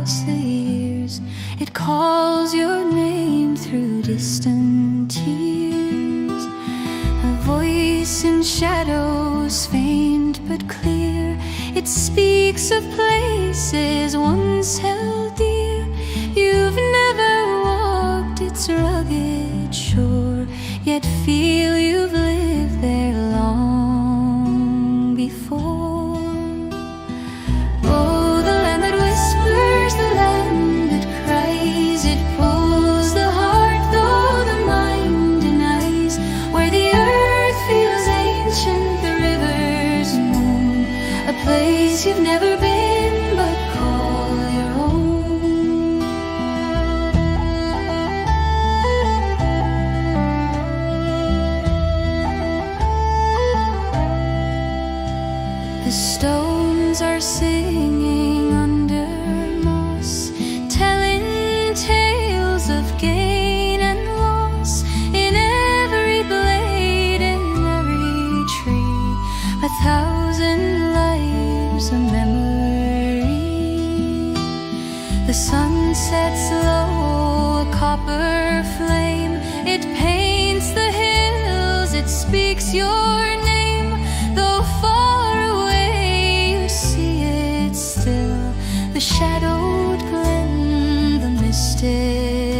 across the years. It calls your name through distant tears. A voice in shadows, faint but clear. It speaks of places once held dear. You've never walked its rugged shore, yet feel you've lived there long before. Oh, the land that whispers, the land that cries, it pulls the heart though the mind denies. Where the earth feels ancient, the rivers moan, a place you've never been but call your own. The stones are singing under moss, telling tales of gain and loss. In every blade, in every tree, 1,000 lives, a memory. The sun sets low, a copper flame. It paints the hills, it speaks your name. Though far away, you see it still, the shadowed glen, the mystic